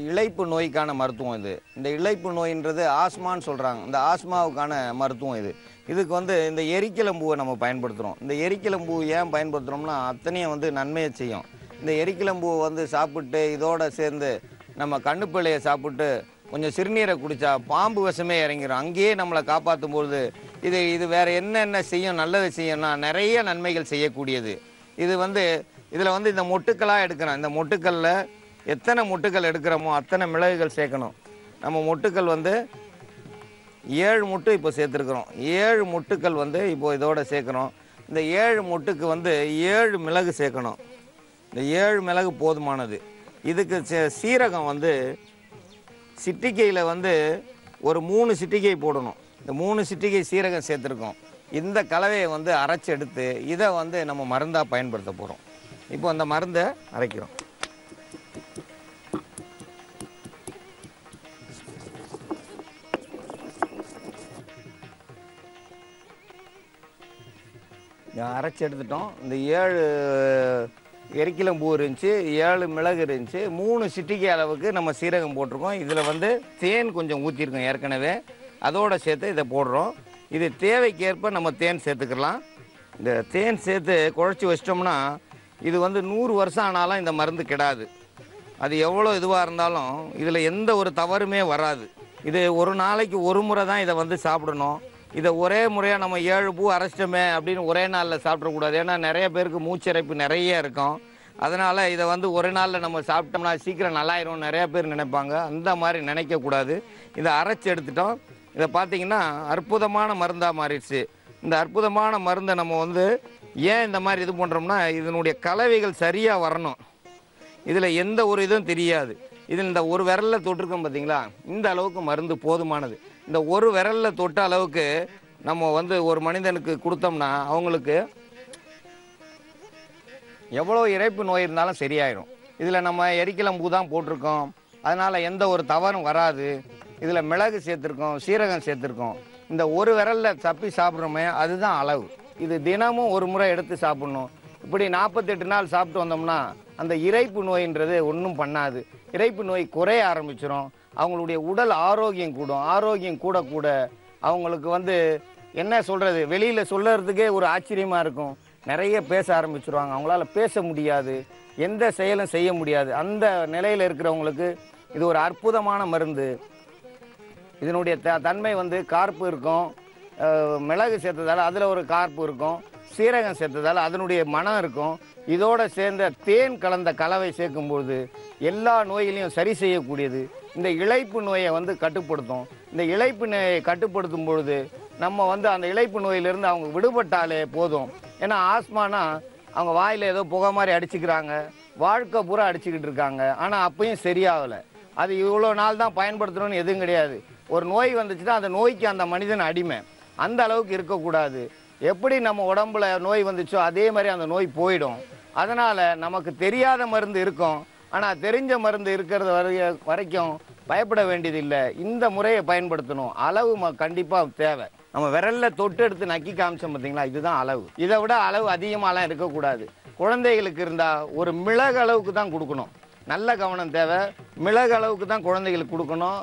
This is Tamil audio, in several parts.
இளைப்பு நோய்க்கான மருத்துவம் இது. இந்த இளைப்பு நோயின்றது ஆஸ்மான்னு சொல்கிறாங்க. இந்த ஆஸ்மாவுக்கான மருத்துவம் இது. இதுக்கு வந்து இந்த எரிக்கிளம்பூவை நம்ம பயன்படுத்துகிறோம். இந்த எரிக்கிளம்பூ ஏன் பயன்படுத்துகிறோம்னா அத்தனையும் வந்து நன்மையை செய்யும். இந்த எரிக்கிளம்பூவை வந்து சாப்பிட்டு இதோடு சேர்ந்து நம்ம கண்ணுப்பிள்ளையை சாப்பிட்டு கொஞ்சம் சிறுநீரை குடித்தா பாம்பு விஷமே இறங்கிடும். அங்கேயே நம்மளை காப்பாற்றும் பொழுது இது வேறு என்னென்ன செய்யும், நல்லது செய்யும்னா நிறைய நன்மைகள் செய்யக்கூடியது. இது வந்து இதில் வந்து இந்த மொட்டுக்களாக எடுக்கிறோம். இந்த மொட்டுக்களில் எத்தனை மொட்டுக்கள் எடுக்கிறோமோ அத்தனை மிளகுகள் சேர்க்கணும். நம்ம மொட்டுக்கள் வந்து 7 மொட்டு இப்போ சேர்த்துருக்குறோம். 7 மொட்டுக்கள் வந்து இப்போது இதோடு சேர்க்குறோம். இந்த 7 மொட்டுக்கு வந்து 7 மிளகு சேர்க்கணும். இந்த 7 மிளகு போதுமானது. இதுக்கு சீரகம் வந்து சிட்டிகையில் வந்து ஒரு 3 சிட்டிகை போடணும். இந்த 3 சிட்டிகை சீரகம் சேர்த்துருக்கோம். இந்த கலவையை வந்து அரைச்சி எடுத்து இதை வந்து நம்ம மருந்தாக பயன்படுத்த போகிறோம். இப்போ அந்த மருந்தை அரைக்கிறோம். அரைச்சி எடுத்துட்டோம். இந்த 7 எரிக்கிளம்பூ இருந்துச்சு, 7 மிளகு இருந்துச்சு, 3 சிட்டிகை அளவுக்கு நம்ம சீரகம் போட்டிருக்கோம். இதில் வந்து தேன் கொஞ்சம் ஊற்றிருக்கோம் ஏற்கனவே. அதோடு சேர்த்து இதை போடுறோம். இது தேவைக்கேற்ப நம்ம தேன் சேர்த்துக்கலாம். இந்த தேன் சேர்த்து குழச்சி வச்சிட்டோம்னா இது வந்து 100 வருஷம் ஆனாலும் இந்த மருந்து கெடாது. அது எவ்வளோ இதுவாக இருந்தாலும் இதில் எந்த ஒரு தவறுமே வராது. இது ஒரு நாளைக்கு ஒரு முறை தான் இதை வந்து சாப்பிடணும். இதை ஒரே முறையாக நம்ம 7 பூ அரைச்சிட்டோமே அப்படின்னு ஒரே நாளில் சாப்பிடக்கூடாது. ஏன்னா நிறைய பேருக்கு மூச்சிறைப்பு நிறைய இருக்கும். அதனால் இதை வந்து ஒரு நாளில் நம்ம சாப்பிட்டோம்னா சீக்கிரம் நல்லாயிரும் நிறைய பேர் நினைப்பாங்க. அந்த மாதிரி நினைக்கக்கூடாது. இதை அரைச்சி எடுத்துட்டோம். இதை பார்த்திங்கன்னா அற்புதமான மருந்தாக மாறிடுச்சு. இந்த அற்புதமான மருந்தை நம்ம வந்து ஏன் இந்த மாதிரி இது பண்ணுறோம்னா இதனுடைய கலவைகள் சரியாக வரணும். இதில் எந்த ஒரு இதுவும் தெரியாது. இதில் இந்த ஒரு விரலில் தொட்டிருக்கோம் பார்த்தீங்களா, இந்த அளவுக்கு மருந்து போதுமானது. இந்த ஒரு விரலில் தொட்ட அளவுக்கு நம்ம வந்து ஒரு மனிதனுக்கு கொடுத்தோம்னா அவங்களுக்கு எவ்வளோ இறைப்பு நோய் இருந்தாலும் சரியாயிடும். இதில் நம்ம எரிக்கிளம்பூ தான் போட்டிருக்கோம். அதனால் எந்த ஒரு தவறும் வராது. இதில் மிளகு சேர்த்துருக்கோம், சீரகம் சேர்த்துருக்கோம். இந்த ஒரு விரலில் தப்பி சாப்பிட்றோமே அதுதான் அளவு. இது தினமும் ஒரு முறை எடுத்து சாப்பிட்ணும். இப்படி 48 நாள் சாப்பிட்டு வந்தோம்னா அந்த இறைப்பு நோயின்றது ஒன்றும் பண்ணாது. இறைப்பு நோய் குறைய ஆரம்பிச்சிடும். அவங்களுடைய உடல் ஆரோக்கியம் கூடும். ஆரோக்கியம் கூட கூட அவங்களுக்கு வந்து என்ன சொல்கிறது, வெளியில் சொல்கிறதுக்கே ஒரு ஆச்சரியமாக இருக்கும். நிறைய பேச ஆரம்பிச்சிருவாங்க. அவங்களால பேச முடியாது, எந்த செயலும் செய்ய முடியாது. அந்த நிலையில் இருக்கிறவங்களுக்கு இது ஒரு அற்புதமான மருந்து. இதனுடைய தன்மை வந்து கார்ப்பு இருக்கும். மிளகு சேர்த்ததால் அதில் ஒரு கார்ப்பு இருக்கும். சீரகம் சேர்த்ததால் அதனுடைய மனம் இருக்கும். இதோடு சேர்ந்த தேன் கலந்த கலவை சேர்க்கும்பொழுது எல்லா நோயிலையும் சரி செய்யக்கூடியது. இந்த இளைப்பு நோயை வந்து கட்டுப்படுத்தும். இந்த இளைப்பு நோயை கட்டுப்படுத்தும் பொழுது நம்ம வந்து அந்த இளைப்பு நோயிலிருந்து அவங்க விடுபட்டாலே போதும். ஏன்னா ஆஸ்மானா அவங்க வாயில் ஏதோ புகை மாதிரி அடிச்சுக்கிறாங்க, வாழ்க்கை பூரா அடிச்சுக்கிட்டு இருக்காங்க. ஆனால் அப்பயும் சரியாகலை. அது இவ்வளோ நாள் தான் பயன்படுத்தணும்னு எதுவும் கிடையாது. ஒரு நோய் வந்துச்சுன்னா அந்த நோய்க்கு அந்த மனிதன் அடிமை. அந்த அளவுக்கு இருக்கக்கூடாது. எப்படி நம்ம உடம்புல நோய் வந்துச்சோ அதே மாதிரி அந்த நோய் போயிடும். அதனால் நமக்கு தெரியாத மருந்து இருக்கும். ஆனால் தெரிஞ்ச மருந்து இருக்கிறது வரைக்கும் பயப்பட வேண்டியதில்லை. இந்த முறையை பயன்படுத்தணும். அளவு கண்டிப்பாக தேவை. நம்ம விரலில் தொட்டு எடுத்து நக்கி காமிச்சோம் பார்த்தீங்களா, இதுதான் அளவு. இதை விட அளவு அதிகமாகலாம் இருக்கக்கூடாது. குழந்தைகளுக்கு இருந்தால் ஒரு மிளகு அளவுக்கு தான் கொடுக்கணும். நல்ல கவனம் தேவை. மிளகு அளவுக்கு தான் குழந்தைகளுக்கு கொடுக்கணும்.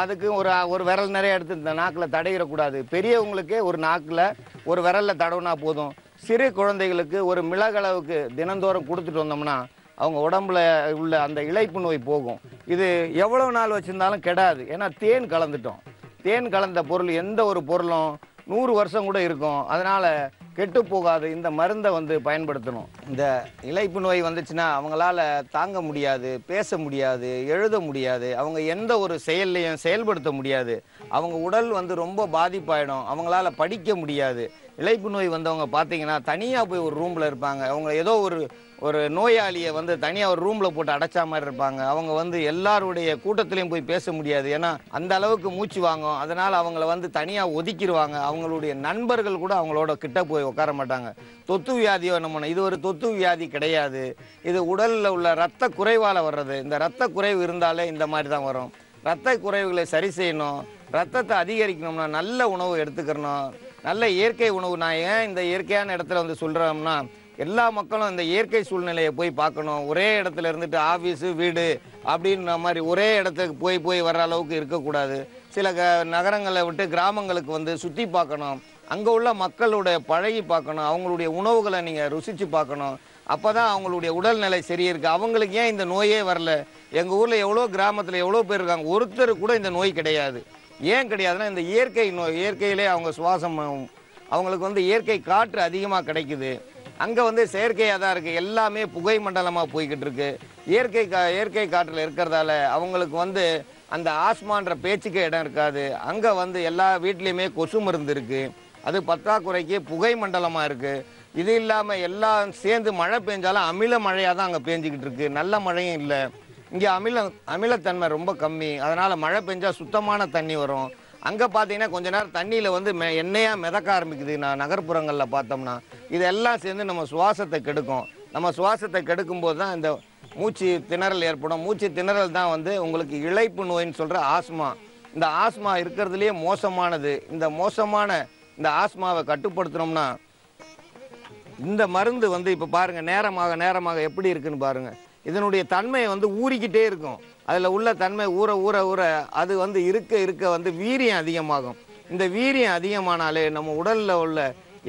அதுக்கு ஒரு விரல் நிறைய எடுத்து இந்த நாக்கில் தடவிடக்கூடாது. பெரியவங்களுக்கே ஒரு நாக்கில் ஒரு விரலில் தடவுனா போதும். சிறு குழந்தைகளுக்கு ஒரு மிளகளவுக்கு தினந்தோறும் கொடுத்துட்டு வந்தோம்னா அவங்க உடம்புல உள்ள அந்த இளைப்பு நோய் போகும். இது எவ்வளோ நாள் வச்சுருந்தாலும் கெடாது. ஏன்னா தேன் கலந்துட்டோம். தேன் கலந்த பொருள் எந்த ஒரு பொருளும் 100 வருஷம் கூட இருக்கும். அதனால் கெட்டு போகாது. இந்த மருந்தை வந்து பயன்படுத்தணும். இந்த இளைப்பு நோய் வந்துச்சுன்னா அவங்களால தாங்க முடியாது, பேச முடியாது, எழுத முடியாது, அவங்க எந்த ஒரு செயல்லையும் செயல்படுத்த முடியாது. அவங்க உடல் வந்து ரொம்ப பாதிப்பாயிடும். அவங்களால படிக்க முடியாது. இளைப்பு நோய் வந்தவங்க பார்த்தீங்கன்னா தனியாக போய் ஒரு ரூமில் இருப்பாங்க. அவங்க ஏதோ ஒரு நோயாளியை வந்து தனியாக ஒரு ரூமில் போட்டு அடைச்சா மாதிரி இருப்பாங்க. அவங்க வந்து எல்லாருடைய கூட்டத்திலையும் போய் பேச முடியாது. ஏன்னா அந்த அளவுக்கு மூச்சு வாங்கும். அதனால் அவங்கள வந்து தனியாக ஒதுக்கிடுவாங்க. அவங்களுடைய நண்பர்கள் கூட அவங்களோட கிட்ட போய் உட்கார மாட்டாங்க. தொத்து வியாதியோ நம்ம இது ஒரு தொத்து வியாதி கிடையாது. இது உடலில் உள்ள இரத்த குறைவால் வர்றது. இந்த இரத்த குறைவு இருந்தாலே இந்த மாதிரி தான் வரும். இரத்த குறைவுகளை சரி செய்யணும். ரத்தத்தை அதிகரிக்கணும்னா நல்ல உணவு எடுத்துக்கிறணும். நல்ல இயற்கை உணவு. நான் ஏன் இந்த இயற்கையான இடத்துல வந்து சொல்கிறோம்னா எல்லா மக்களும் இந்த இயற்கை சூழ்நிலையை போய் பார்க்கணும். ஒரே இடத்துல இருந்துட்டு ஆஃபீஸு வீடு அப்படின்ற மாதிரி ஒரே இடத்துக்கு போய் போய் வர்ற அளவுக்கு இருக்கக்கூடாது. சில நகரங்களை விட்டு கிராமங்களுக்கு வந்து சுற்றி பார்க்கணும். அங்கே உள்ள மக்களுடைய பழகி பார்க்கணும். அவங்களுடைய உணவுகளை நீங்கள் ருசித்து பார்க்கணும். அப்போ தான் அவங்களுடைய உடல்நிலை சரி இருக்குது. அவங்களுக்கு ஏன் இந்த நோயே வரல? எங்கள் ஊரில் எவ்வளோ கிராமத்தில் எவ்வளோ பேர் இருக்காங்க, ஒருத்தர் கூட இந்த நோய் கிடையாது. ஏன் கிடையாதுன்னா இந்த இயற்கை நோய், இயற்கையிலே அவங்க சுவாசம், அவங்களுக்கு வந்து இயற்கை காற்று அதிகமாக கிடைக்குது. அங்கே வந்து செயற்கையாக தான் இருக்குது, எல்லாமே புகை மண்டலமாக போய்கிட்டு இருக்கு. இயற்கை காற்றில் இருக்கிறதால அவங்களுக்கு வந்து அந்த ஆஸ்மான்ற பேச்சுக்கே இடம் இருக்காது. அங்கே வந்து எல்லா வீட்லேயுமே கொசு மருந்து இருக்குது. அது பற்றாக்குறைக்கு புகை மண்டலமாக இருக்குது. இது இல்லாமல் எல்லாம் சேர்ந்து மழை பெஞ்சாலும் அமில மழையாக தான் அங்கே பேஞ்சிக்கிட்டு இருக்கு. நல்ல மழையும் இல்லை. இங்கே அமிலத்தன்மை ரொம்ப கம்மி. அதனால் மழை பெஞ்சால் சுத்தமான தண்ணி வரும். அங்கே பார்த்தீங்கன்னா கொஞ்ச நேரம் தண்ணியில் வந்து எண்ணெயாக மிதக்க ஆரம்பிக்குது. நகர்ப்புறங்களில் பார்த்தோம்னா இதெல்லாம் சேர்ந்து நம்ம சுவாசத்தை கெடுக்கும். நம்ம சுவாசத்தை கெடுக்கும்போது தான் இந்த மூச்சு திணறல் ஏற்படும். மூச்சு திணறல் தான் வந்து உங்களுக்கு இளைப்பு நோயின்னு சொல்கிற ஆஸ்மா. இந்த ஆஸ்மா இருக்கிறதுலேயே மோசமானது. இந்த ஆஸ்மாவை கட்டுப்படுத்தணும்னா இந்த மருந்து வந்து இப்போ பாருங்கள், நேரமாக எப்படி இருக்குன்னு பாருங்கள். இதனுடைய தன்மை வந்து ஊறிக்கிட்டே இருக்கும். அதில் உள்ள தன்மை ஊற அது வந்து இருக்க வந்து வீரியம் அதிகமாகும். இந்த வீரியம் அதிகமானாலே நம்ம உடலில் உள்ள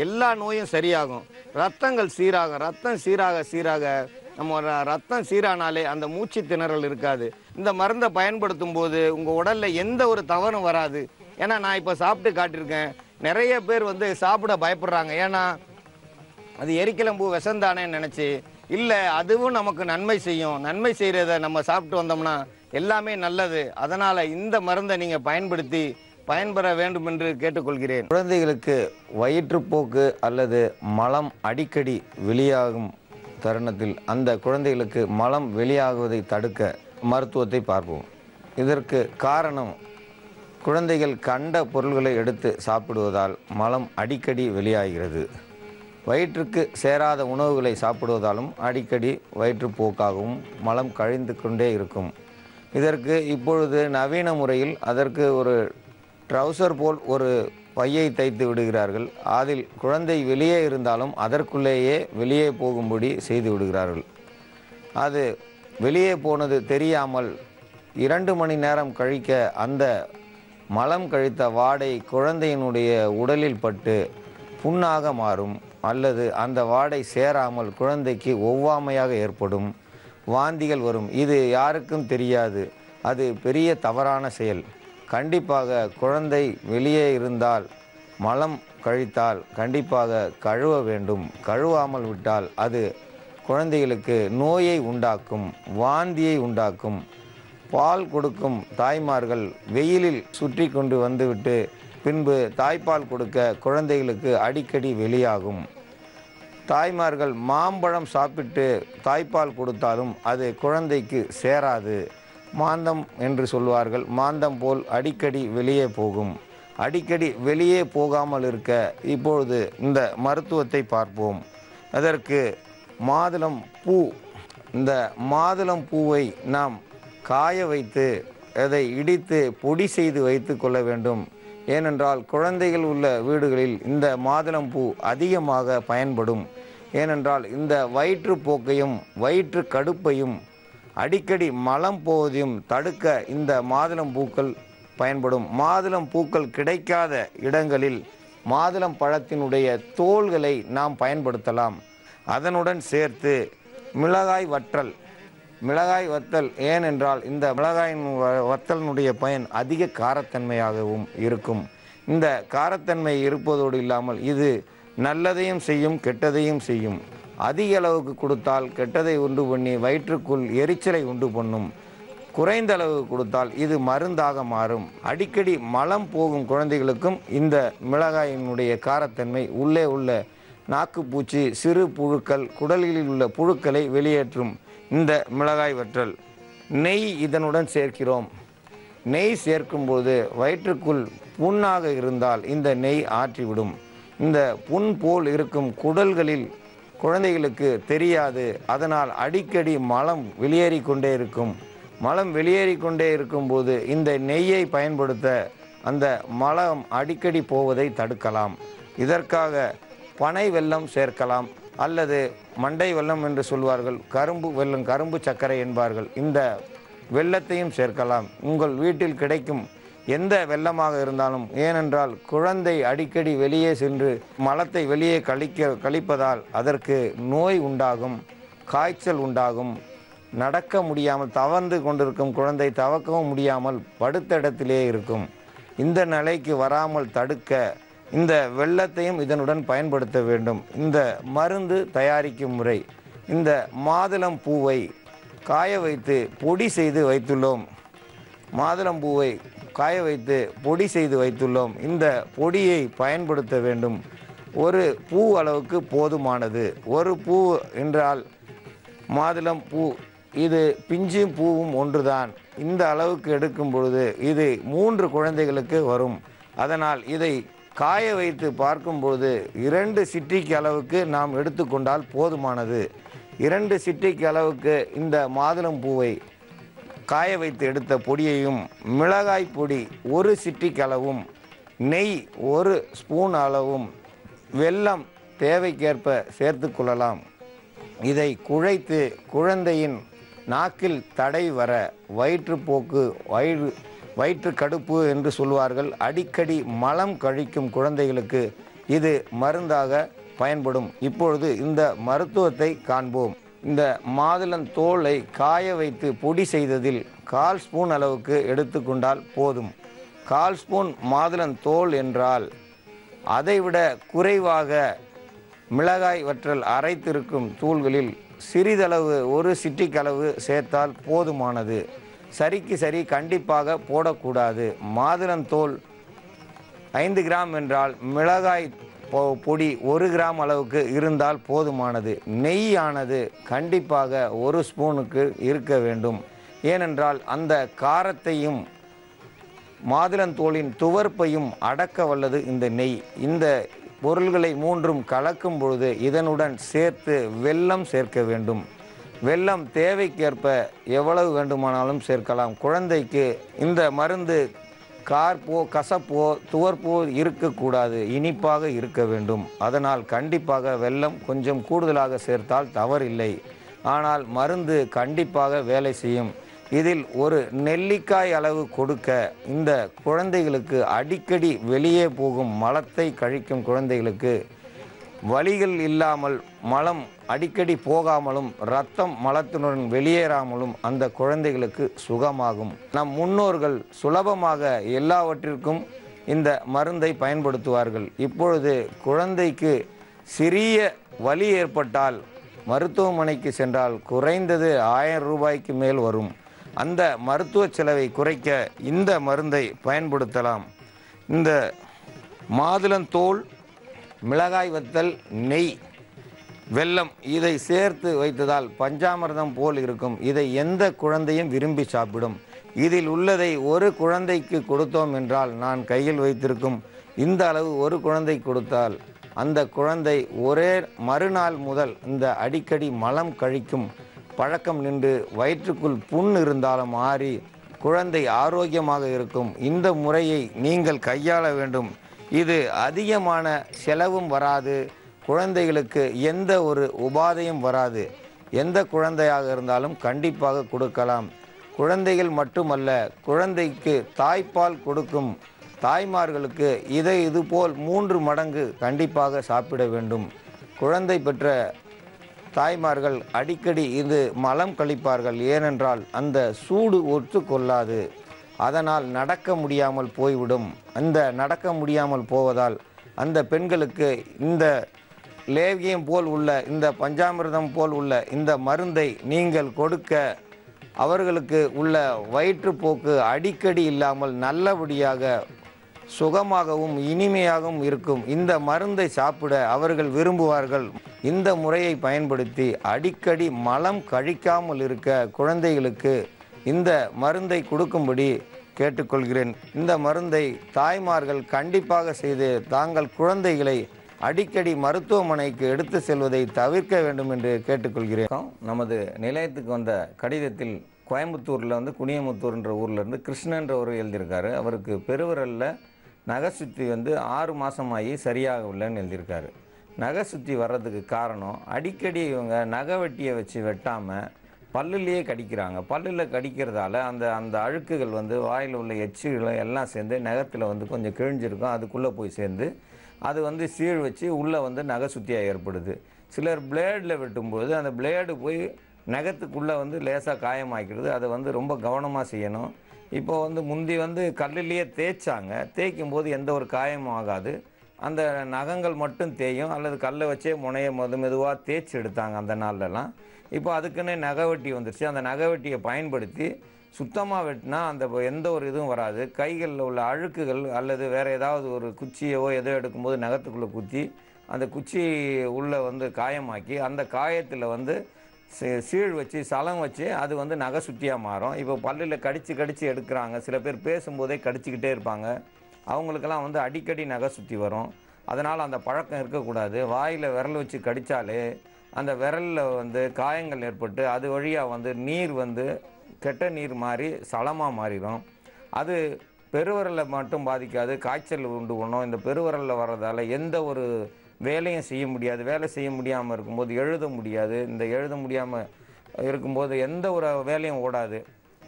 எல்லா நோயும் சரியாகும். ரத்தங்கள் சீராகும். ரத்தம் சீராக நம்ம ரத்தம் சீரானாலே அந்த மூச்சு திணறல் இருக்காது. இந்த மருந்தை பயன்படுத்தும் போது உங்கள் உடலில் எந்த ஒரு தவறும் வராது. ஏன்னா நான் இப்போ சாப்பிட்டு காட்டியிருக்கேன். நிறைய பேர் வந்து சாப்பிட பயப்படுறாங்க. ஏன்னா அது எரிக்கிளம்பூ விஷந்தானேன்னு நினச்சி. இல்லை, அதுவும் நமக்கு நன்மை செய்யும். நன்மை செய்கிறத நம்ம சாப்பிட்டு வந்தோம்னா எல்லாமே நல்லது. அதனால் இந்த மருந்தை நீங்கள் பயன்படுத்தி பயன்பெற வேண்டும் என்று கேட்டுக்கொள்கிறேன். குழந்தைகளுக்கு வயிற்றுப்போக்கு அல்லது மலம் அடிக்கடி வெளியாகும் தருணத்தில் அந்த குழந்தைகளுக்கு மலம் வெளியாகுவதை தடுக்க மருத்துவத்தை பார்ப்போம். இதற்கு காரணம், குழந்தைகள் கண்ட பொருள்களை எடுத்து சாப்பிடுவதால் மலம் அடிக்கடி வெளியாகிறது. வயிற்றுக்கு சேராத உணவுகளை சாப்பிடுவதாலும் அடிக்கடி வயிற்றுப்போக்காகவும் மலம் கழிந்து கொண்டே இருக்கும். இதற்கு இப்பொழுது நவீன முறையில் அதற்கு ஒரு ட்ரவுசர் போல் ஒரு பையை தைத்து விடுகிறார்கள். அதில் குழந்தை வெளியே இருந்தாலும் அதற்குள்ளேயே வெளியே போகும்படி செய்து விடுகிறார்கள். அது வெளியே போனது தெரியாமல் 2 மணி நேரம் கழிக்க அந்த மலம் கழித்த வாடை குழந்தையினுடைய உடலில் பட்டு புண்ணாக மாறும். அல்லது அந்த வாடை சேராமல் குழந்தைக்கு ஒவ்வாமையாக ஏற்படும், வாந்திகள் வரும். இது யாருக்கும் தெரியாது. அது பெரிய தவறான செயல். கண்டிப்பாக குழந்தை வெளியே இருந்தால், மலம் கழித்தால் கண்டிப்பாக கழுவ வேண்டும். கழுவாமல் விட்டால் அது குழந்தைகளுக்கு நோயை உண்டாக்கும், வாந்தியை உண்டாக்கும். பால் கொடுக்கும் தாய்மார்கள் வெயிலில் சுற்றி கொண்டு வந்துவிட்டு பின்பு தாய்ப்பால் கொடுக்க குழந்தைகளுக்கு அடிக்கடி வெளியாகும். தாய்மார்கள் மாம்பழம் சாப்பிட்டு தாய்ப்பால் கொடுத்தாலும் அது குழந்தைக்கு சேராது. மாந்தம் என்று சொல்வார்கள். மாந்தம் போல் அடிக்கடி வெளியே போகும். அடிக்கடி வெளியே போகாமல் இருக்க இப்பொழுது இந்த மருத்துவத்தை பார்ப்போம். அதற்கு மாதுளம் பூ, இந்த மாதுளம் பூவை நாம் காய வைத்து அதை இடித்து பொடி செய்து வைத்து கொள்ள வேண்டும். ஏனென்றால் குழந்தைகள் உள்ள வீடுகளில் இந்த மாதுளம்பூ அதிகமாக பயன்படும். ஏனென்றால் இந்த வயிற்றுப்போக்கையும் வயிற்று கடுப்பையும் அடிக்கடி மலம் போவதையும் தடுக்க இந்த மாதுளம்பூக்கள் பயன்படும். மாதுளம் பூக்கள் கிடைக்காத இடங்களில் மாதுளம் பழத்தினுடைய தோல்களை நாம் பயன்படுத்தலாம். அதனுடன் சேர்த்து மிளகாய் வத்தல், ஏனென்றால் இந்த மிளகாயின் வத்தலினுடைய பயன் அதிக காரத்தன்மையாகவும் இருக்கும். இந்த காரத்தன்மை இருப்பதோடு இல்லாமல் இது நல்லதையும் செய்யும், கெட்டதையும் செய்யும். அதிக அளவுக்கு கொடுத்தால் கெட்டதை உண்டு பண்ணி வயிற்றுக்குள் எரிச்சலை உண்டு பண்ணும். குறைந்த அளவு கொடுத்தால் இது மருந்தாக மாறும். அடிக்கடி மலம் போகும் குழந்தைகளுக்கும் இந்த மிளகாயினுடைய காரத்தன்மை உள்ளே உள்ள நாக்குப்பூச்சி, சிறு புழுக்கள், குடலில் உள்ள புழுக்களை வெளியேற்றும். இந்த மிளகாய் வற்றல், நெய் இதனுடன் சேர்க்கிறோம். நெய் சேர்க்கும்போது வயிற்றுக்குள் புண்ணாக இருந்தால் இந்த நெய் ஆற்றிவிடும். இந்த புண் போல் இருக்கும் குடல்களில் குழந்தைகளுக்கு தெரியாது. அதனால் அடிக்கடி மலம் வெளியேறி கொண்டே இருக்கும். மலம் வெளியேறி கொண்டே இருக்கும்போது இந்த நெய்யை பயன்படுத்த அந்த மலம் அடிக்கடி போவதை தடுக்கலாம். இதற்காக பனை வெல்லம் சேர்க்கலாம். அல்லது மண்டை வெல்லம் என்று சொல்வார்கள், கரும்பு வெல்லம், கரும்பு சர்க்கரை என்பார்கள். இந்த வெல்லத்தையும் சேர்க்கலாம். உங்கள் வீட்டில் கிடைக்கும் எந்த வெல்லமாக இருந்தாலும். ஏனென்றால் குழந்தை அடிக்கடி வெளியே சென்று மலத்தை வெளியே கழிப்பதால் அதற்கு நோய் உண்டாகும், காய்ச்சல் உண்டாகும், நடக்க முடியாமல் தவழ்ந்து கொண்டிருக்கும் குழந்தை தவக்கவும் முடியாமல் படுத்த இடத்திலே இருக்கும். இந்த நிலைக்கு வராமல் தடுக்க இந்த வெல்லத்தையும் இதனுடன் பயன்படுத்த வேண்டும். இந்த மருந்து தயாரிக்கும் முறை: இந்த மாதுளம் பூவை காய வைத்து பொடி செய்து வைத்துள்ளோம். மாதுளம்பூவை காய வைத்து பொடி செய்து வைத்துள்ளோம். இந்த பொடியை பயன்படுத்த வேண்டும். ஒரு பூ அளவுக்கு போதுமானது. ஒரு பூ என்றால் மாதுளம் பூ, இது பிஞ்சு பூவும் ஒன்றுதான். இந்த அளவுக்கு எடுக்கும் பொழுது இது 3 குழந்தைகளுக்கு வரும். அதனால் இதை காய வைத்து பார்க்கும்பொழுது 2 சிட்டிகை அளவுக்கு நாம் எடுத்துக்கொண்டால் போதுமானது. 2 சிட்டிகை அளவுக்கு இந்த மாதுளம் பூவை காய வைத்து எடுத்த பொடியையும், மிளகாய் பொடி 1 சிட்டிகை அளவும், நெய் 1 ஸ்பூன் அளவும், வெல்லம் தேவைக்கேற்ப சேர்த்து கொள்ளலாம். இதை குழைத்து குழந்தையின் நாக்கில் தடை வர வயிற்றுப்போக்கு, வயிற்று கடுப்பு என்று சொல்வார்கள், அடிக்கடி மலம் கழிக்கும் குழந்தைகளுக்கு இது மருந்தாக பயன்படும். இப்பொழுது இந்த மருத்துவத்தை காண்போம். இந்த மாதுளந்தோலை காய வைத்து பொடி செய்ததில் 1/4 ஸ்பூன் அளவுக்கு எடுத்துக்கொண்டால் போதும். 1/4 ஸ்பூன் மாதுளந்தோல் என்றால் அதைவிட குறைவாக மிளகாய் வற்றல் அரைத்திருக்கும் தூள்களில் சிறிதளவு 1 சிட்டிகை அளவு சேர்த்தால் போதுமானது. சரிக்கு சரி கண்டிப்பாக போடக்கூடாது. மாதுளந்தோல் 5 கிராம் என்றால் மிளகாய் பொடி 1 கிராம் அளவுக்கு இருந்தால் போதுமானது. நெய்யானது கண்டிப்பாக 1 ஸ்பூனுக்கு இருக்க வேண்டும். ஏனென்றால் அந்த காரத்தையும் மாதுளந்தோலின் துவர்ப்பையும் அடக்க வல்லது இந்த நெய். இந்த பொருள்களை 3ம் கலக்கும் பொழுது இதனுடன் சேர்த்து வெல்லம் சேர்க்க வேண்டும். வெல்லம் தேவைக்கேற்ப எவ்வளவு வேண்டுமானாலும் சேர்க்கலாம். குழந்தைக்கு இந்த மருந்து கார்ப்போ, கசப்போ, துவர்ப்போ இருக்கக்கூடாது, இனிப்பாக இருக்க வேண்டும். அதனால் கண்டிப்பாக வெல்லம் கொஞ்சம் கூடுதலாக சேர்த்தால் தவறில்லை. ஆனால் மருந்து கண்டிப்பாக வேலை செய்யும். இதில் ஒரு நெல்லிக்காய் அளவு கொடுக்க இந்த குழந்தைகளுக்கு அடிக்கடி வெளியே போகும் மலத்தை கழிக்கும் குழந்தைகளுக்கு வலிகள் இல்லாமல், மலம் அடிக்கடி போகாமலும், இரத்தம் மலத்தினுடன் வெளியேறாமலும் அந்த குழந்தைகளுக்கு சுகமாகும். நம் முன்னோர்கள் சுலபமாக எல்லாவற்றிற்கும் இந்த மருந்தை பயன்படுத்துவார்கள். இப்பொழுது குழந்தைக்கு சிறிய வலி ஏற்பட்டால் மருத்துவமனைக்கு சென்றால் குறைந்தது 1000 ரூபாய்க்கு மேல் வரும். அந்த மருத்துவ செலவை குறைக்க இந்த மருந்தை பயன்படுத்தலாம். இந்த மாதுளந்தோல், மிளகாய் வத்தல், நெய், வெல்லம் இதை சேர்த்து வைத்ததால் பஞ்சாமிர்தம் போல் இருக்கும். இதை எந்த குழந்தையும் விரும்பி சாப்பிடும். இதில் உள்ளதை ஒரு குழந்தைக்கு கொடுத்தோம் என்றால், நான் கையில் வைத்திருக்கும் இந்த அளவு ஒரு குழந்தை கொடுத்தால் அந்த குழந்தை ஒரே மறுநாள் முதல் இந்த அடிக்கடி மலம் கழிக்கும் பழக்கம் நின்று வயிற்றுக்குள் புண் இருந்தாலும் மாறி குழந்தை ஆரோக்கியமாக இருக்கும். இந்த முறையை நீங்கள் கையாள வேண்டும். இது அதிகமான செலவும் வராது, குழந்தைகளுக்கு எந்த ஒரு உபாதையும் வராது. எந்த குழந்தையாக இருந்தாலும் கண்டிப்பாக கொடுக்கலாம். குழந்தைகள் மட்டுமல்ல, குழந்தைக்கு தாய்ப்பால் கொடுக்கும் தாய்மார்களுக்கு இதை இதுபோல் 3 மடங்கு கண்டிப்பாக சாப்பிட வேண்டும். குழந்தை பெற்ற தாய்மார்கள் அடிக்கடி இது மலம் கழிப்பார்கள். ஏனென்றால் அந்த சூடு ஒத்துக்கொள்ளாது. அதனால் நடக்க முடியாமல் போய்விடும். அந்த நடக்க முடியாமல் போவதால் அந்த பெண்களுக்கு இந்த லேகியம் போல் உள்ள, இந்த பஞ்சாமிர்தம் போல் உள்ள இந்த மருந்தை நீங்கள் கொடுக்க அவர்களுக்கு உள்ள வயிற்றுப்போக்கு அடிக்கடி இல்லாமல் நல்லபடியாக சுகமாகவும் இனிமையாகவும் இருக்கும். இந்த மருந்தை சாப்பிட அவர்கள் விரும்புவார்கள். இந்த முறையை பயன்படுத்தி அடிக்கடி மலம் கழிக்காமல் இருக்க குழந்தைகளுக்கு இந்த மருந்தை கொடுக்கும்படி கேட்டுக்கொள்கிறேன். இந்த மருந்தை தாய்மார்கள் கண்டிப்பாக செய்து தாங்கள் குழந்தைகளை அடிக்கடி மருத்துவமனைக்கு எடுத்து செல்வதை தவிர்க்க வேண்டும் என்று கேட்டுக்கொள்கிறேன். நமது நிலையத்துக்கு வந்த கடிதத்தில் கோயம்புத்தூரில் குனியமுத்தூர்ன்ற ஊர்லேருந்து கிருஷ்ணன்ற ஒரு எழுதியிருக்காரு. அவருக்கு பெருவிரலில் நகை சுற்றி 6 மாதமாகி சரியாகவில்லைன்னு எழுதியிருக்காரு. நகை சுற்றி வர்றதுக்கு காரணம், அடிக்கடி இவங்க நகை வெட்டியை வச்சு வெட்டாமல் பல்லுலேயே கடிக்கிறாங்க. பல்லில் கடிக்கிறதால அந்த அந்த அழுக்குகள் வந்து வாயில் உள்ள எச்சிகளும் எல்லாம் சேர்ந்து நகத்தில் வந்து கொஞ்சம் கிழிஞ்சிருக்கும். அதுக்குள்ளே போய் சேர்ந்து அது வந்து சீழ் வச்சு உள்ளே வந்து நகை சுத்தியாக ஏற்படுது. சிலர் பிளேடில் வெட்டும்போது அந்த பிளேடு போய் நகத்துக்குள்ளே வந்து லேசாக காயமாக்கிறது. அதை வந்து ரொம்ப கவனமாக செய்யணும். இப்போ வந்து முந்தி வந்து கல்லுலேயே தேய்ச்சாங்க. தேய்க்கும் போது எந்த ஒரு காயமும் ஆகாது. அந்த நகங்கள் மட்டும் தேயும், அல்லது கல்லை வச்சே முனையை மெதுவாக தேய்ச்சி எடுத்தாங்க அந்த நாள்லலாம். இப்போ அதுக்குன்னே நகை வெட்டி வந்துருச்சு. அந்த நகை வெட்டியை பயன்படுத்தி சுத்தமாக வெட்டினா அந்த எந்த ஒரு இதுவும் வராது. கைகளில் உள்ள அழுக்குகள் அல்லது வேறு ஏதாவது ஒரு குச்சியோ எதோ எடுக்கும்போது நகத்துக்குள்ளே குத்தி அந்த குச்சி உள்ளே வந்து காயமாக்கி அந்த காயத்தில் வந்து சீழ் வச்சு சலம் வச்சு அது வந்து நகை சுத்தியாக மாறும். இப்போ பல்லில் கடித்து எடுக்கிறாங்க. சில பேர் பேசும்போதே கடிச்சிக்கிட்டே இருப்பாங்க. அவங்களுக்கெல்லாம் வந்து அடிக்கடி நகை சுற்றி வரும். அதனால் அந்த பழக்கம் இருக்கக்கூடாது. வாயில் விரல் வச்சு கடித்தாலே அந்த விரலில் வந்து காயங்கள் ஏற்பட்டு அது வழியாக வந்து நீர் வந்து கெட்ட நீர் மாதிரி சலமாக மாறிடும். அது பெருவிரலை மட்டும் பாதிக்காது, காய்ச்சல் உண்டு பண்ணும். இந்த பெருவிரலில் வர்றதால எந்த ஒரு வேலையும் செய்ய முடியாது. வேலை செய்ய முடியாமல் இருக்கும்போது எழுத முடியாது. இந்த எழுத முடியாமல் இருக்கும்போது எந்த ஒரு வேலையும் ஓடாது.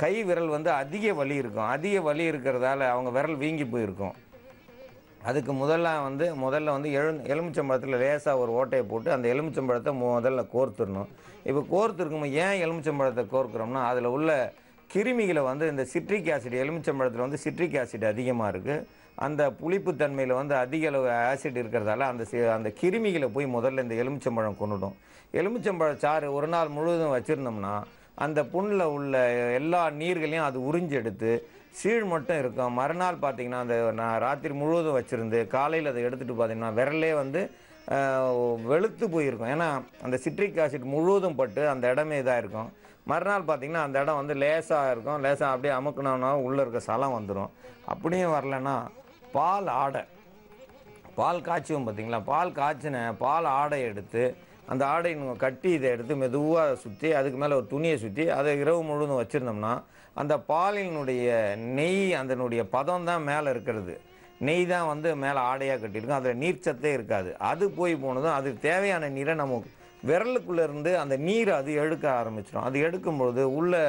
கை விரல் வந்து அதிக வலி இருக்கும். அதிக வலி இருக்கிறதால அவங்க விரல் வீங்கி போயிருக்கும். அதுக்கு முதல்ல வந்து எலுமிச்சம்பழத்தில் லேசாக ஒரு ஓட்டையை போட்டு அந்த எலுமிச்சம்பழத்தை முதல்ல கோர்த்துடணும். இப்போ கோர்த்துருக்கும்போது ஏன் எலுமிச்சம்பழத்தை கோர்க்குறோம்னா அதில் உள்ள கிருமிகளை வந்து இந்த சிட்ரிக் ஆசிட், எலுமிச்சம்பழத்தில் வந்து சிட்ரிக் ஆசிட் அதிகமாக இருக்குது. அந்த புளிப்புத்தன்மையில் வந்து அதிக அளவு ஆசிட் இருக்கிறதால அந்த கிருமிகளை போய் முதல்ல இந்த எலுமிச்சம்பழம் கொண்டுடும். எலுமிச்சம்பழ சாறு ஒரு நாள் முழுவதும் வச்சுருந்தோம்னா அந்த புண்ணில் உள்ள எல்லா நீர்களையும் அது உறிஞ்சி எடுத்து சீழ் மட்டும் இருக்கும். மறுநாள் பார்த்திங்கன்னா அந்த நான் ராத்திரி முழுவதும் வச்சுருந்து காலையில் அதை எடுத்துகிட்டு பார்த்திங்கன்னா விரலே வந்து வெளுத்து போயிருக்கும். ஏன்னா அந்த சிட்ரிக் ஆசிட் முழுவதும் பட்டு அந்த இடமே இதாக இருக்கும். மறுநாள் பார்த்திங்கன்னா அந்த இடம் வந்து லேசாக இருக்கும். லேசாக அப்படியே அமுக்குனோன்னா உள்ளே இருக்க சலம் வந்துடும். அப்படியும் வரலன்னா பால் காய்ச்சுவோம் பார்த்திங்களா, பால் காய்ச்சின பால் ஆடை எடுத்து அந்த ஆடை கட்டி இதை எடுத்து மெதுவாக சுற்றி அதுக்கு மேலே ஒரு துணியை சுற்றி அதை இரவு முழுவதும் வச்சுருந்தோம்னா அந்த பாலினுடைய நெய் அதனுடைய பதம் தான் மேலே இருக்கிறது. நெய் தான் வந்து மேலே ஆடையாக கட்டியிருக்கும். அதில் நீர்ச்சத்தே இருக்காது. அது போய் போனதும் அது தேவையான நீரை நம்ம விரலுக்குள்ளே இருந்து அந்த நீரை அது எடுக்க ஆரம்பிச்சிடும். அது எடுக்கும்போது உள்ளே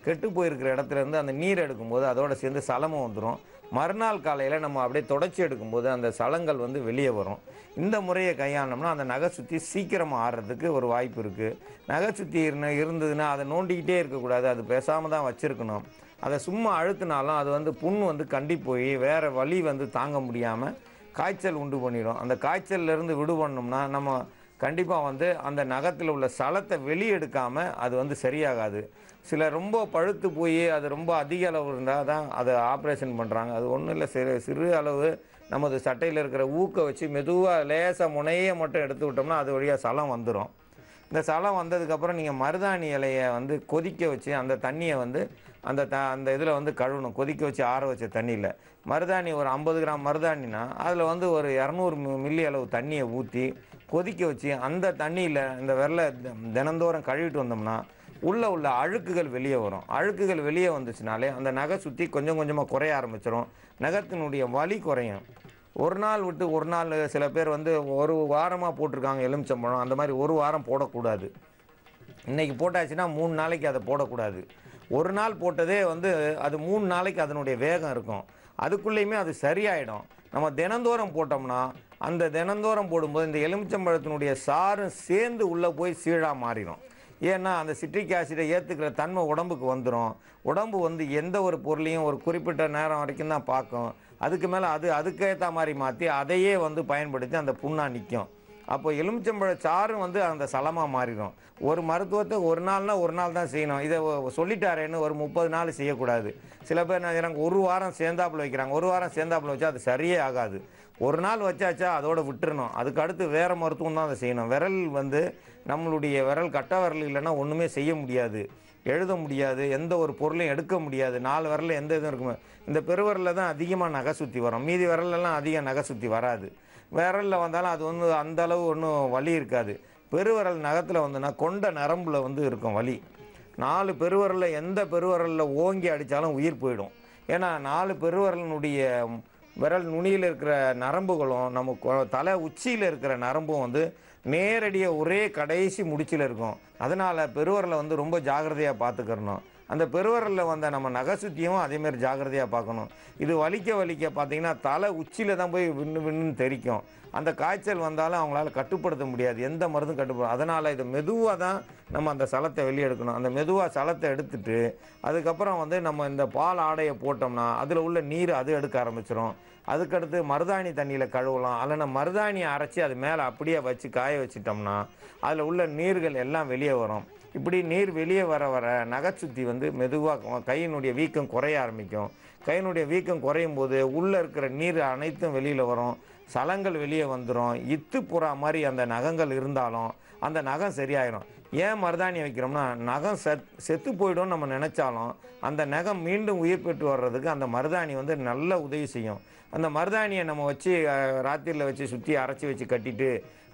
கெட்டு போயிருக்கிற இடத்துலேருந்து அந்த நீர் எடுக்கும்போது அதோடு சேர்ந்து சலமும் வந்துடும். மறுநாள் காலையில் நம்ம அப்படியே தொடச்சி எடுக்கும்போது அந்த சலங்கள் வந்து வெளியே வரும். இந்த முறையை கையாண்டோம்னா அந்த நகை சுற்றி சீக்கிரமாக ஆடுறதுக்கு ஒரு வாய்ப்பு இருக்குது. நகை சுற்றி இருந்ததுன்னா அதை நோண்டிக்கிட்டே இருக்கக்கூடாது. அது பேசாமல் தான் வச்சுருக்கணும். அதை சும்மா அழுத்தினாலும் அது வந்து புண் வந்து கண்டி போய் வேறு வலி வந்து தாங்க முடியாமல் காய்ச்சல் உண்டு பண்ணிடும். அந்த காய்ச்சல்லேருந்து விடுபடணும்னா நம்ம கண்டிப்பாக வந்து அந்த நகத்தில் உள்ள சலத்தை வெளியெடுக்காமல் அது வந்து சரியாகாது. சில ரொம்ப பழுத்து போய் அது ரொம்ப அதிக அளவு இருந்தால் தான் அதை ஆப்ரேஷன் பண்ணுறாங்க. அது ஒன்றும் இல்லை, சிறு அளவு நமது சட்டையில் இருக்கிற ஊக்க வச்சு மெதுவாக லேசாக முனையை மட்டும் எடுத்து விட்டோம்னா அது வழியாக சலம் வந்துடும். இந்த சலம் வந்ததுக்கப்புறம் நீங்கள் மருதாணி இலையை வந்து கொதிக்க வச்சு அந்த தண்ணியை வந்து அந்த இதில் வந்து கழுவணும். கொதிக்க வச்சு ஆற வச்ச தண்ணியில் மருதாணி ஒரு 50 கிராம் மருதாணினா அதில் வந்து ஒரு 200 மில்லி அளவு தண்ணியை ஊற்றி கொதிக்க வச்சு அந்த தண்ணியில் இந்த விரலை தினந்தோறும் கழுவிட்டு வந்தோம்னா உள்ளே உள்ள அழுக்குகள் வெளியே வரும். அழுக்குகள் வெளியே வந்துச்சுனாலே அந்த நகை சுற்றி கொஞ்சம் கொஞ்சமாக குறைய ஆரம்பிச்சிடும். நகத்தினுடைய வலி குறையும். ஒரு நாள் விட்டு ஒரு நாள் சில பேர் வந்து ஒரு வாரமாக போட்டிருக்காங்க எலுமிச்சம்பழம். அந்த மாதிரி ஒரு வாரம் போடக்கூடாது. இன்றைக்கி போட்டாச்சுன்னா 3 நாளைக்கு அதை போடக்கூடாது. ஒரு நாள் போட்டதே வந்து அது 3 நாளைக்கு அதனுடைய வேகம் இருக்கும். அதுக்குள்ளேயுமே அது சரியாயிடும். நம்ம தினந்தோறும் போட்டோம்னா அந்த தினந்தோறும் போடும்போது இந்த எலுமிச்சம்பழத்தினுடைய சாரும் சேர்ந்து உள்ளே போய் சீழாக மாறிடும். ஏன்னா அந்த சிட்ரிக் ஆசிடை ஏற்றுக்கிற தன்மை உடம்புக்கு வந்துடும். உடம்பு வந்து எந்த ஒரு பொருளையும் ஒரு குறிப்பிட்ட நேரம் வரைக்கும் தான் பார்க்கும். அதுக்கு மேலே அதுக்கேற்ற மாதிரி மாற்றி அதையே வந்து பயன்படுத்தி அந்த புண்ணாக நிற்கும். அப்போ எலுமிச்சம்பழ சாரும் வந்து அந்த சலமாக மாறிடும். ஒரு மருத்துவத்தை ஒரு நாள் தான் செய்யணும். இதை சொல்லிட்டாரேன்னு ஒரு 30 நாள் செய்யக்கூடாது. சில பேர் என்ன செய்கிறாங்க, ஒரு வாரம் சேர்ந்தாப்பில் வைக்கிறாங்க. ஒரு வாரம் சேர்ந்தாப்பில் வச்சா அது சரியே ஆகாது. ஒரு நாள் வச்சாச்சா அதோட விட்டுறணும். அதுக்கு அடுத்து வேறு மருத்துவம் தான் அதை செய்யணும். விரல் வந்து நம்மளுடைய விரல் கட்ட விரல் இல்லைன்னா ஒன்றுமே செய்ய முடியாது, எழுத முடியாது, எந்த ஒரு பொருளையும் எடுக்க முடியாது. 4 விரலில் எந்த இதுவும் இருக்குமே. இந்த பெருவிரலில் தான் அதிகமாக நகை சுற்றி வரும். மீதி விரலெல்லாம் அதிக நகை சுற்றி வராது. விரலில் வந்தாலும் அது வந்து அந்த அளவு ஒன்றும் வலி இருக்காது. பெருவிரல் நகத்தில் வந்துன்னா கொண்ட நரம்பில் வந்து இருக்கும் வலி. 4 பெருவிரலில் எந்த பெருவிரலில் ஓங்கி அடித்தாலும் உயிர் போயிடும். ஏன்னா 4 பெருவிரலினுடைய விரல் நுனியில் இருக்கிற நரம்புகளும் நம்ம தலை உச்சியில் இருக்கிற நரம்பும் வந்து நேரடியாக ஒரே கடைசி முடிச்சில் இருக்கும். அதனால் பெருவரலை வந்து ரொம்ப ஜாக்கிரதையாக பார்த்துக்கிறணும். அந்த பெருவரலில் வந்த நம்ம நகை சுத்தியும் அதேமாரி ஜாக்கிரதையாக பார்க்கணும். இது வலிக்க பார்த்தீங்கன்னா தலை உச்சியில் தான் போய் விண்ணுன்னு தெரிக்கும். அந்த காய்ச்சல் வந்தாலும் அவங்களால கட்டுப்படுத்த முடியாது, எந்த மருந்தும் கட்டுப்படும். அதனால் இது மெதுவாக தான் நம்ம அந்த சலத்தை வெளியே எடுக்கணும். அந்த மெதுவாக சலத்தை எடுத்துட்டு அதுக்கப்புறம் வந்து நம்ம இந்த பால் ஆடையை போட்டோம்னா அதில் உள்ள நீர் அது எடுக்க ஆரம்பிச்சிடும். அதுக்கடுத்து மருதாணி தண்ணியில் கழுவலாம். அல்லனா மருதாணியை அரைச்சி அது மேலே அப்படியே வச்சு காய வச்சிட்டோம்னா அதில் உள்ள நீர்கள் எல்லாம் வெளியே வரும். இப்படி நீர் வெளியே வர வர நகைச்சுத்தி வந்து மெதுவாக கையினுடைய வீக்கம் குறைய ஆரம்பிக்கும். கையினுடைய வீக்கம் குறையும் போது உள்ளே இருக்கிற நீர் அனைத்தும் வெளியில் வரும், சலங்கள் வெளியே வந்துடும். இத்து புறா மாதிரி அந்த நகங்கள் இருந்தாலும் அந்த நகம் சரியாயிடும். ஏன் மருதாணி வைக்கிறோம்னா நகம் செத்து போயிடும் நம்ம நினச்சாலும் அந்த நகம் மீண்டும் உயிர் பெற்று வர்றதுக்கு அந்த மருதாணி வந்து நல்ல உதவி செய்யும். அந்த மருதாணியை நம்ம வச்சு ராத்திரியில் வச்சு சுற்றி அரைச்சி வச்சு கட்டிட்டு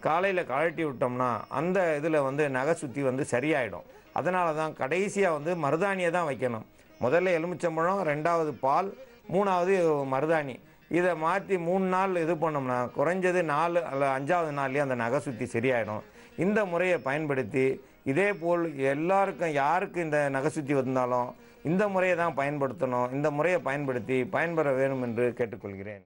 காலையில் கழட்டி விட்டோம்னா அந்த இதில் வந்து நகை சுற்றி வந்து சரியாயிடும். அதனால தான் கடைசியாக வந்து மருதாணியை தான் வைக்கணும். முதல்ல எலுமிச்சம்பழம், ரெண்டாவது பால், மூணாவது மருதாணி. இதை மாற்றி 3 நாள் இது பண்ணோம்னா குறைஞ்சது 4 அல்ல 5வது நாள்லேயே அந்த நகை சுற்றி சரியாயிடும். இந்த முறையை பயன்படுத்தி இதே போல் எல்லாருக்கும் யாருக்கு இந்த நகை சுற்றி வந்தாலும் இந்த முறையை தான் பயன்படுத்தணும். இந்த முறையை பயன்படுத்தி பயன்பெற வேணும் என்று கேட்டுக்கொள்கிறேன்.